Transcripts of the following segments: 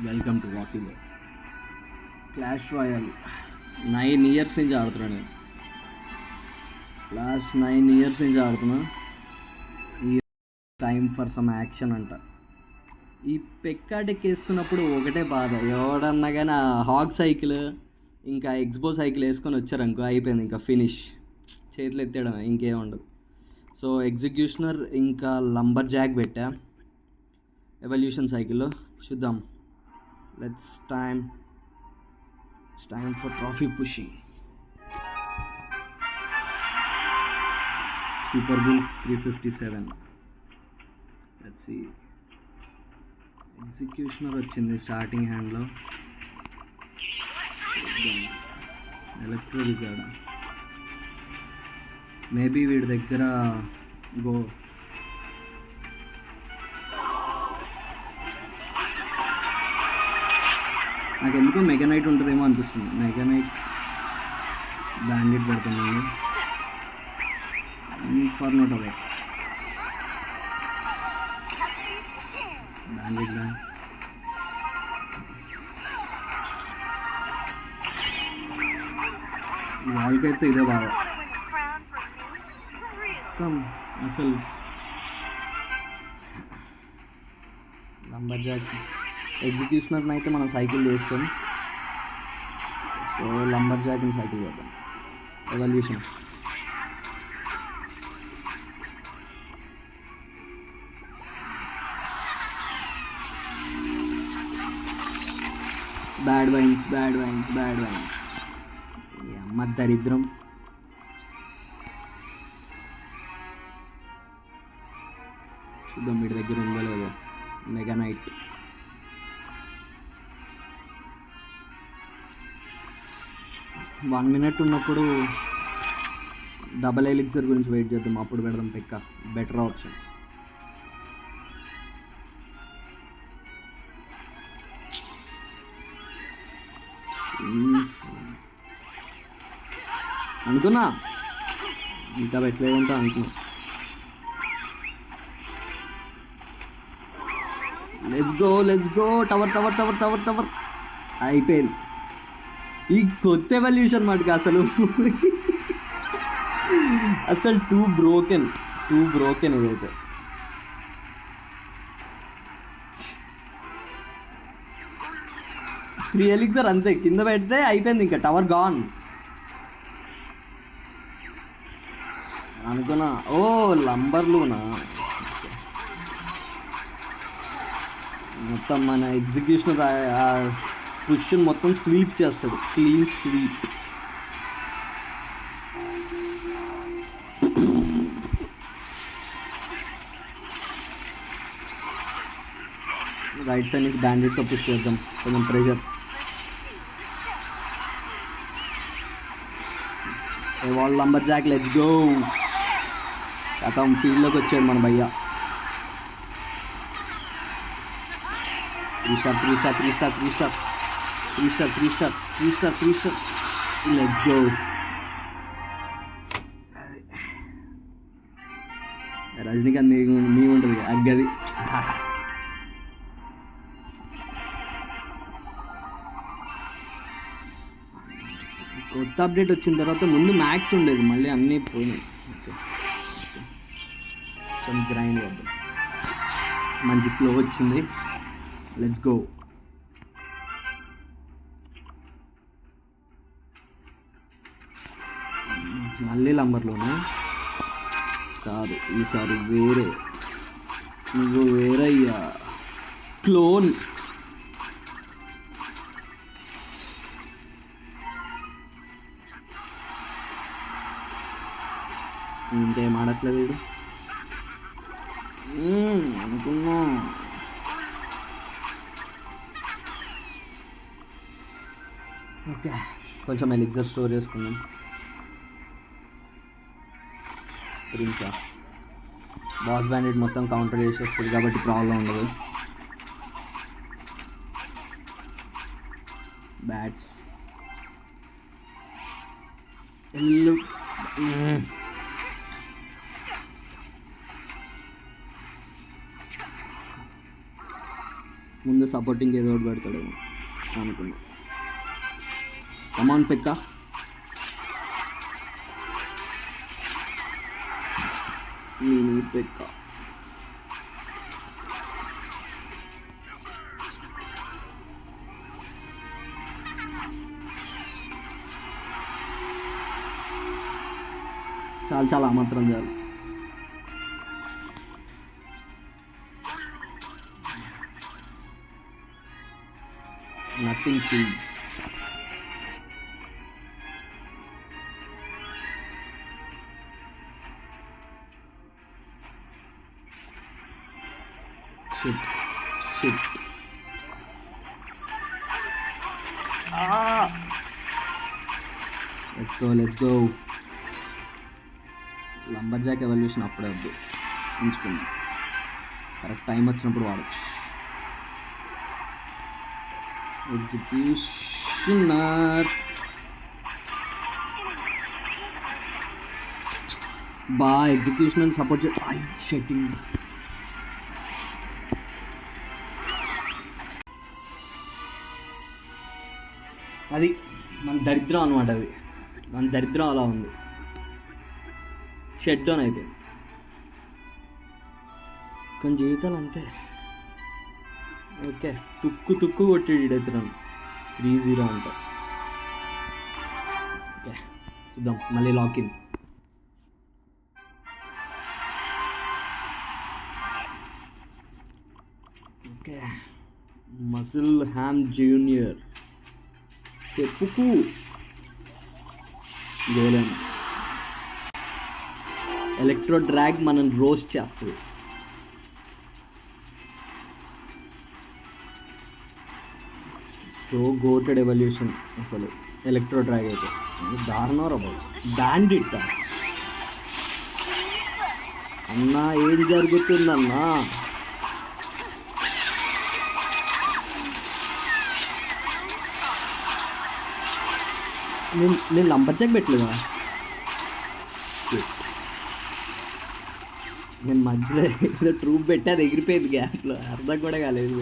Welcome to walkie boys. Clash royal 9 years నుంచి ఆడుతున్నాను నేను. లాస్ట్ 9 ఇయర్స్ నుంచి ఆడుతున్నా. ఈ టైం ఫర్ సమ్ యాక్షన్ అంట. ఈ పెక్కాటెక్ వేసుకున్నప్పుడు ఒకటే బాధ, ఎవడన్నా కానీ ఆ హాగ్ సైకిల్ ఇంకా ఎక్స్బో సైకిల్ వేసుకొని వచ్చారనుకో అయిపోయింది, ఇంకా ఫినిష్, చేతులు ఎత్తేయడం, ఇంకేం ఉండదు. సో ఎగ్జిక్యూషనర్ ఇంకా లంబర్ జాక్ పెట్టా ఎవల్యూషన్ సైకిల్లో. చూద్దాం. It's time for trophy pushing. Super Bowl 357. Let's see. Executioner వచ్చింది స్టార్టింగ్ హ్యాండ్లో. ఎలక్ట్రో విజార్డ్ మేబీ వీడి దగ్గర గో. నాకు ఎందుకో మెగానైట్ ఉంటుందేమో అనిపిస్తుంది. మెగానైట్ బ్యాండెడ్ పెడుతున్నాను. ఫర్ నోట్ అవే బ్యాండెడ్ వాళ్ళకైతే ఇదే బాగా అసలు లంబర్ జాక్. ఎగ్జిక్యూషనర్ని అయితే మనం సైకిల్ చేస్తాం, సో లంబర్ జాక్ని సైకిల్ చేద్దాం. ఎవల్యూషన్ బ్యాడ్ వైన్స్ అమ్మ దరిద్రం. చూద్దాం వీడి దగ్గర ఉందో లేదో. మెగానైట్ వన్ మినిట్ ఉన్నప్పుడు డబల్ ఎలిక్సర్ గురించి వెయిట్ చేద్దాం, అప్పుడు పెడదాం పెక్క. Better option. అనుకున్నా ఇంకా పెట్టలేదంటే అనుకున్నా. లెట్స్ గో టవర్ అయిపోయింది. ఈ కొత్త ఎవల్యూషన్ మటుకు అసలు టూ బ్రోకెన్ ఇదైతే. త్రీ ఎలిక్సర్ అంతే, కింద పెడితే అయిపోయింది, ఇంకా టవర్ గాన్ అనుకున్నా. ఓ లంబర్లునా మొత్తం మన ఎగ్జిక్యూషన్ పుష్ మొత్తం స్వీప్ చేస్తాడు, క్లీన్ స్వీప్. రైట్ సైడ్ నుంచి బ్యాండెడ్తో పుష్ చేద్దాం, కొంచెం ప్రెషర్. వాళ్ళ లంబర్ జాక్ లెట్స్ గో. కథం ఫీల్డ్లోకి వచ్చాడు మన భయ్య. Three star. Let's go. Rajinikanth మీ ఉంటుంది అగ్గది. కొత్త అప్డేట్ వచ్చిన తర్వాత ముందు మ్యాక్స్ ఉండేది, మళ్ళీ అన్నీ పోయినాయి. ఓకే గ్రైండ్ చేద్దాం. మంచి ఫ్లో వచ్చింది. Let's go. మళ్ళీ లంబర్లోనే కాదు, ఈసారి నువ్వు వేరయ్యా క్లోన్. ఇంకేం ఆడట్లేదు వీడు అనుకున్నా. ఓకే కొంచెం ఎలిక్సర్ స్టోర్ చేసుకుందాం. ఇంకా బాస్ బ్యాండెడ్ మొత్తం కౌంటర్ చేసేస్తుంది కాబట్టి ప్రాబ్లం ఉండదు. బ్యాట్స్ ముందు సపోర్టింగ్ ఏదో ఒకటి పెడతాడేమో అనుకున్నా. Come on pekka. Mini pekka. చాలా ఆ మాత్రం చాలు. Nothing to shit. Let's go. Lumberjack evolution అప్పుడే వద్దు, ఉంచుకుందాం. కరెక్ట్ టైం వచ్చినప్పుడు వాడచ్చు. ఎగ్జిక్యూషనర్ ఎగ్జిక్యూషనర్ సపోర్ట్ షెట్టింగ్. అది మన దరిద్రం అనమాట. అది మన దరిద్రం అలా ఉంది. షట్ డౌన్ అయిపోయింది. కొన్ని జీవితాలు అంతే. ఓకే, తుక్కు కొట్టాడు ఇడైతున్నాను. 3-0 అంట. ఓకే చూద్దాం. మళ్ళీ లాకిన్. ఓకే, మసిల్ హ్యామ్ జూనియర్ చెప్పుకు గోలెం. ఎలక్ట్రో డ్రాగ్ మనం రోస్ట్ చేస్తుంది. సో గోటెడ్ ఎవల్యూషన్ అసలు ఎలక్ట్రో డ్రాగ్ అయితే దారుణం బాబు. బ్యాండిట్ అన్నా, ఏది జరుగుతుందన్నా? నేను లంబర్జాక్ పెట్టలేదా? నేను మధ్యలో ఏదో ట్రూప్ పెట్టి అది ఎగిరిపోయింది గ్యాప్లో, అర్థం కూడా కాలేదు.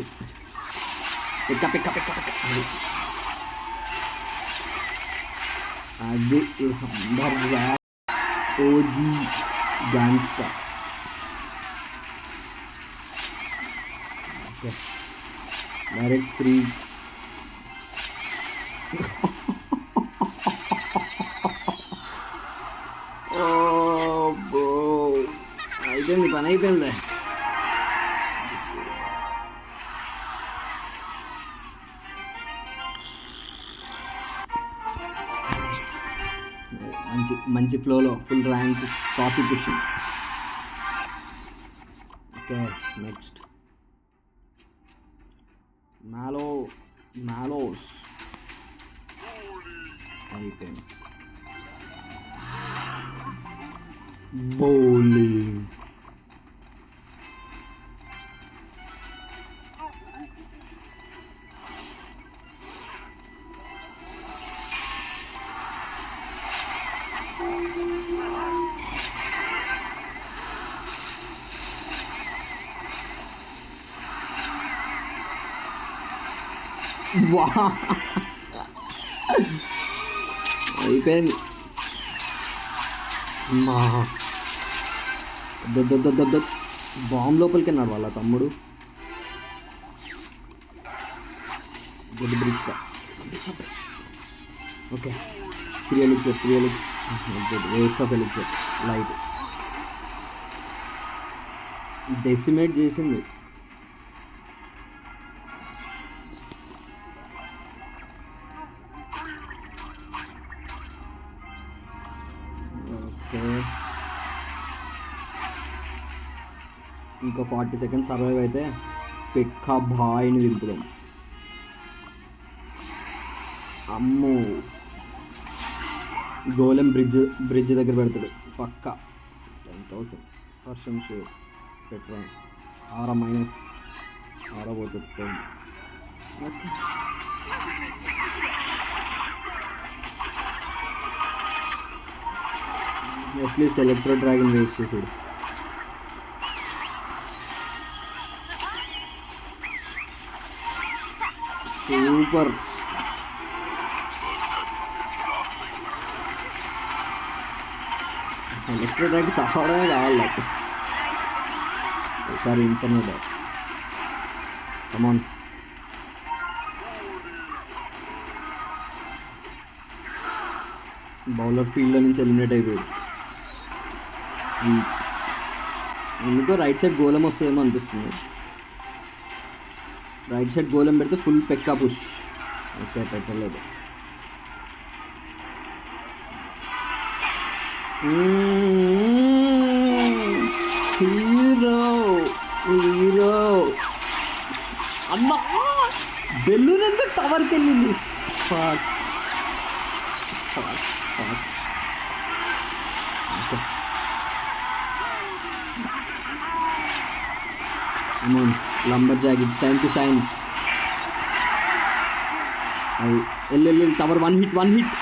పిక్క అది lumberjack OG gangster. Okay, direct 3. అయిపోయింది, పని అయిపోయింది. మంచి ఫ్లోలో full rank copy pushing. Okay next మ్యాలోస్ అయిపోయింది. బౌలింగ్. అయిపోయింది. మా బాంబు లోపలికి అన్నాడు వాళ్ళ తమ్ముడు. Good bridge. Okay, 3 elixir waste of elixir. Light decimate చేసింది. ఓకే, ఇంకో 40 సెకండ్స్ సర్వైవ్ అయితే పెక్క బాయిని దింపుదాం. అమ్మో, గోలెం బ్రిడ్జ్ దగ్గర పెడతాడు పక్కా. 10,000% షూర్. పెట్రోల్ -6 పోతుంది. Okay, at least electro dragon waste చేసాడు. సూపర్. ఎలక్ట్రో డ్రాగ్ సహాడమే కావాలి నాకు. ఒకసారి ఇన్ఫర్మో డ్రాగ్. కమాన్. బౌలర్ ఫీల్డ్లో నుంచి ఎలిమినేట్ అయిపోయాడు. స్వీట్. ఎందుకో రైట్ సైడ్ గోళం వస్తుందేమో అనిపిస్తుంది. రైట్ సైడ్ గోళం పెడితే ఫుల్ పెక్కా పుష్. ఓకే, పెట్టలేదు. హీరో హీరో అమ్మా, బెల్లూనంతా టవర్కి వెళ్ళింది. Lumberjack, it's time to shine. అది L tower. One hit.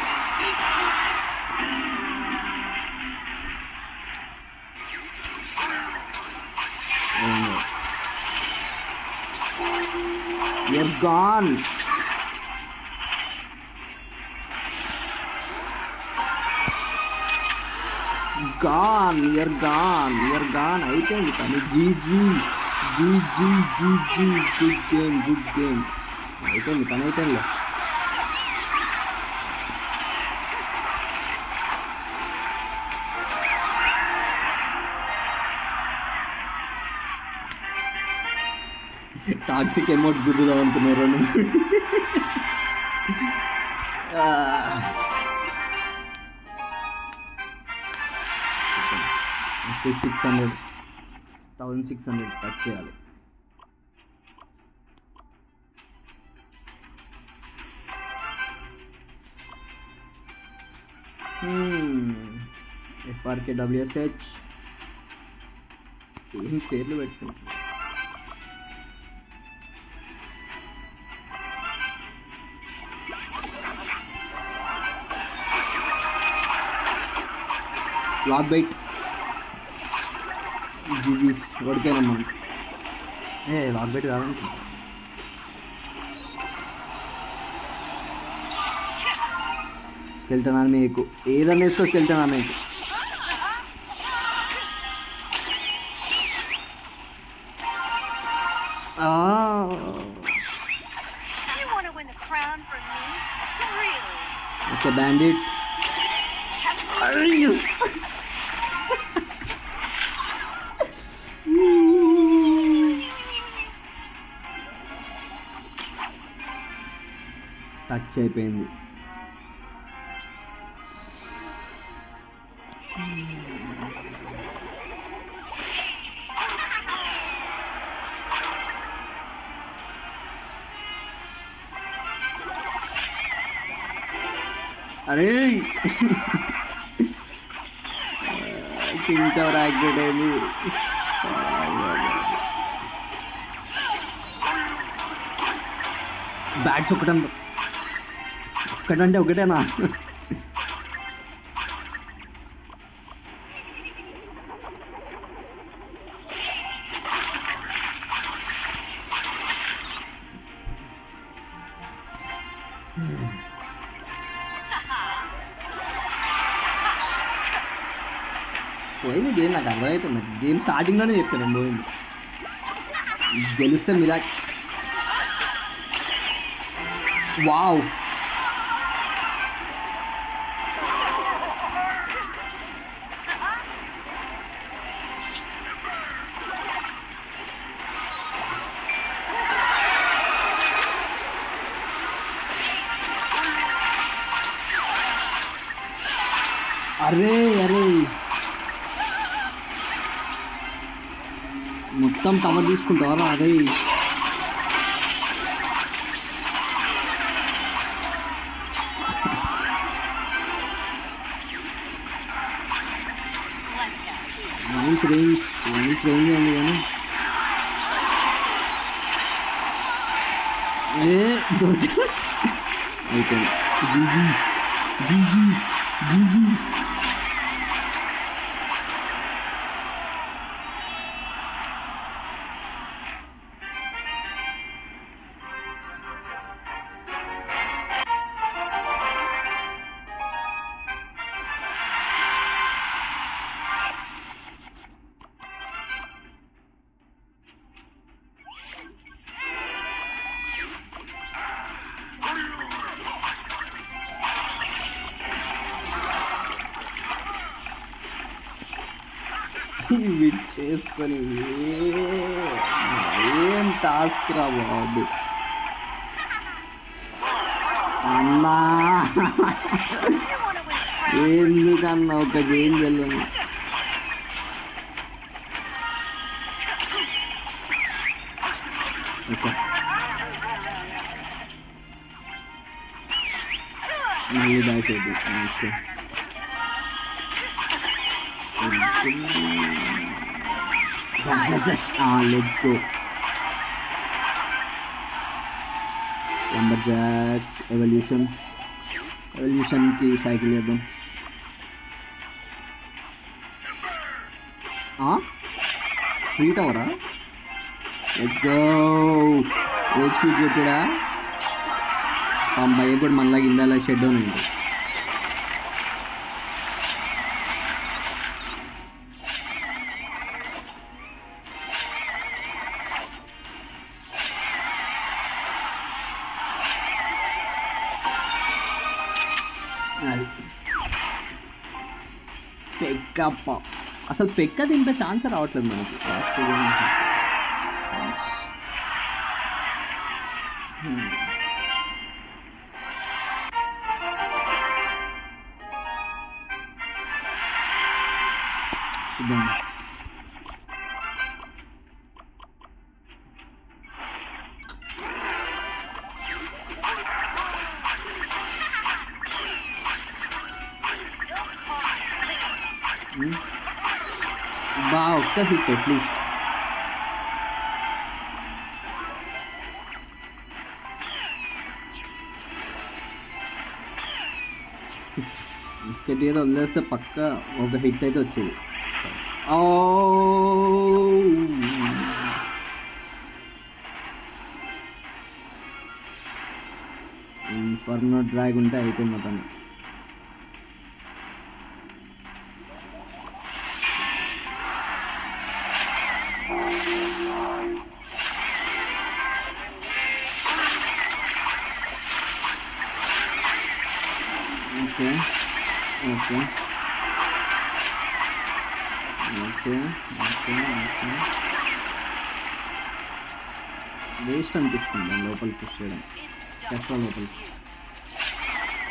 You're gone. You're gone. అయిపోయింది కానీ. జీజీ. Good game. అయిపోయింది పని, అయిపోయింది. టాక్సిక్ ఎమోట్స్ గుద్దుదాం అనుకున్నారు. 1600 టచ్ చేయాలి. FRKWSH ఏం పేర్లు పెట్టుకుంటున్నారు. Log bait. జీజీస్ ఓడిపోయానమ్మా. లాక్ బైట్ కాదనుకుంటా. స్కెల్టన్ ఆర్మీ ఎక్కువ ఏదన్నా వేసుకో. స్కెల్టన్ ఆర్మీ ఎక్కువ. Okay, bandit. టచ్ అయిపోయింది. అరే కింగ్ టవర్ యాక్టివేట్ అయింది. బ్యాట్స్ ఒక్కటంటే ఒకటేనా? పోయింది గేమ్. నాకు అర్థమైపోయింది. గేమ్ స్టార్టింగ్లోనే చెప్పాను పోయింది. గెలిస్తే మిరాక్. వావ్. అరే మొత్తం టవర్ తీసుకుంటావా? అదే రేంజ్ ఉంది కానీ అయిపోయింది. జీజీ. విట్ చేసుకొని ఏం టాస్క్ రా బాబు అన్నా. ఎందుకన్నా ఒక గేమ్ వెళ్ళను. ఓకే మళ్ళీ డాష్ అయిపోతుంది. Okay let's go. Lumberjack ఎవల్యూషన్కి సైకిల్ చేద్దాం. ఫ్రీ టవరా? Let's go. రోజు క్విట్ కొట్టాడా భయ్య కూడా మనలాగా ఇందాల షెడ్ డౌన్ అయింది. అది పెక్క అసలు పెక్క తింటే ఛాన్స్ రావట్లేదు మనకి. చూద్దాం. ఒక్క హిట్ అట్లీస్ట్. బిస్కెట్ ఏదో వదిలేస్తే పక్క ఒక హిట్ అయితే వచ్చేది. ఇన్ఫర్నో డ్రాగ్ ఉంటే అయిపోయింది మొత్తం. Okay okay okay okay okay waste అనిపిస్తుంది దాని లోపలికి పుష్ చేయడం. కష్టం లోపలికి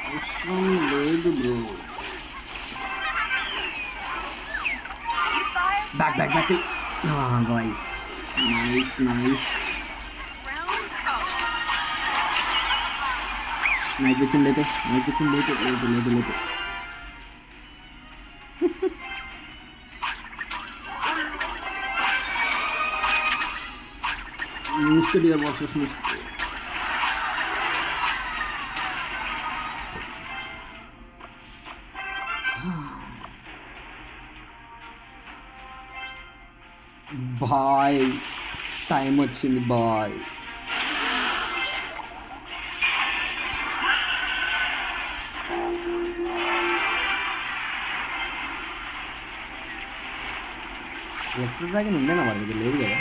అవసరం లేదు bro. Back guys. Nice knight పిచ్చింది లేపే. Musketeer versus Musketeer. Boy time వచ్చింది బాయ్. ఎలక్ట్రిక్ డ్రాగన్ ఉండేనా వాడి దగ్గర? లేదు కదా.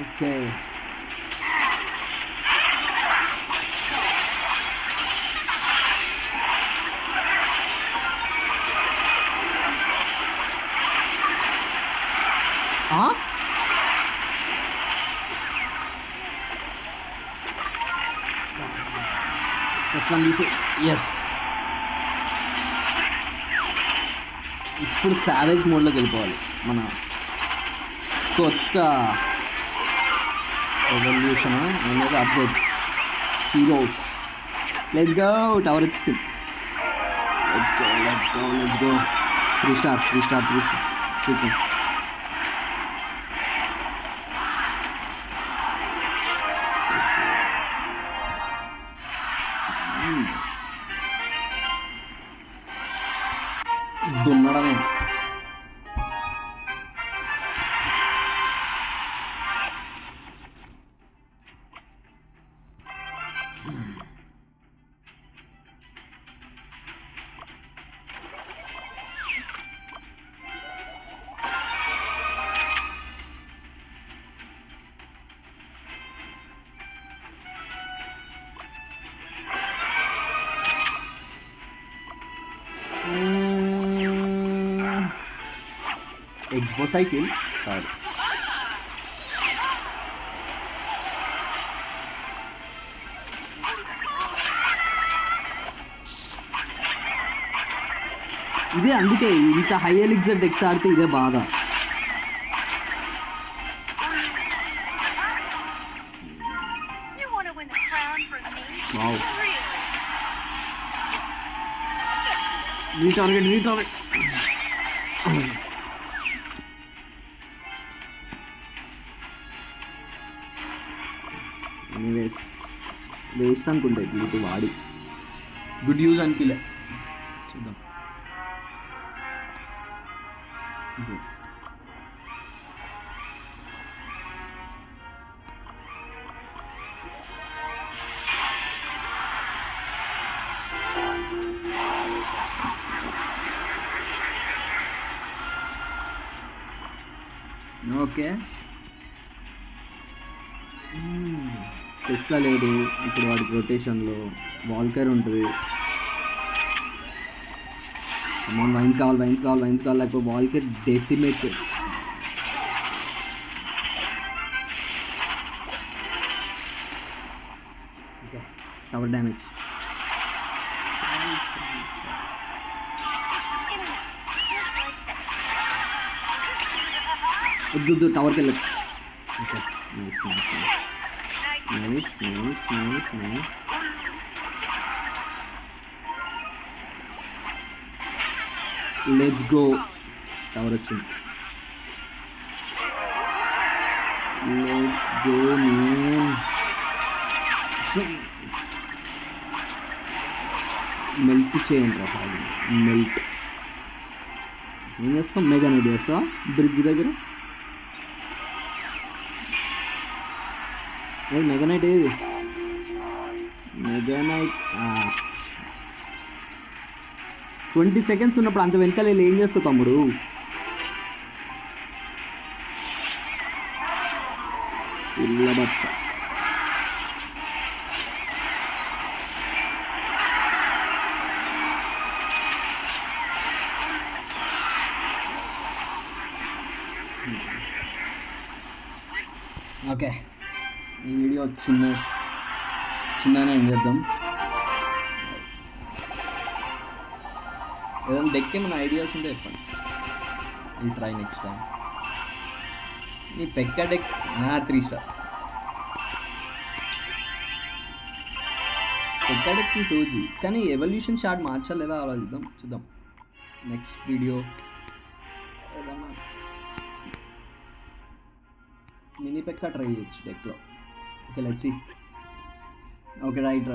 ఓకే ఫస్ట్ వన్ తీసి ఎస్. ఇప్పుడు సావేజ్ మోడ్లోకి వెళ్ళిపోవాలి. మన కొత్త ఎవల్యూషన్ అనేది update heroes. Let's go. Tower వచ్చింది. లెట్స్ గో 3 స్టార్ చూద్దాం. దున్నడమే. ఎక్స్బోసైకిల్ కాదు. ఇదే అందుకే ఇంత హై ఎలిక్సర్ డెక్స్ ఆడితే ఇదే బాధ. వావ్, రీటార్గెట్. ఎనీవేస్ వేస్ట్ అనుకుంటా ఇప్పుడు వాడి గుడ్ యూజ్ అనిపిలే. చూద్దాం. ఓకే, టెస్లా లేదు ఇప్పుడు వాడికి రొటేషన్లో. వాల్కర్ ఉంటుంది. అమౌంట్ వైన్స్ కావాలి లేకపోతే valkyrie decimate. Okay, tower damage. వద్దు టవర్కి వెళ్ళదు. Okay, nice. Let's go. Tower వచ్చింది. Let's go man. మెల్ట్ చేయండి రా, మెల్ట్. ఏం చేస్తాం? మెగానైట్ చేస్తావా బ్రిడ్జ్ దగ్గర? ఏది మెగానైట్? ఏది మెగానైట్? 20 seconds ఉన్నప్పుడు అంత వెనకాల ఏం చేస్తావు తమ్ముడు? పిల్లబచ్చ. ఓకే, ఈ వీడియో చిన్ననే ఎండ్ చేద్దాం. ఏదైనా డెక్ ఏమైనా ఐడియాస్ ఉంటే చెప్పండి. Will try next time. నీ pekka deck 3 star. Pekka deck సోజీ, కానీ ఎవల్యూషన్ షార్ట్ మార్చాలేదా ఆలోచిద్దాం. చూద్దాం నెక్స్ట్ వీడియో. ఏదన్నా మినీ పెక్క ట్రై చేయొచ్చు డెక్లో. Okay, let's see. Okay, right.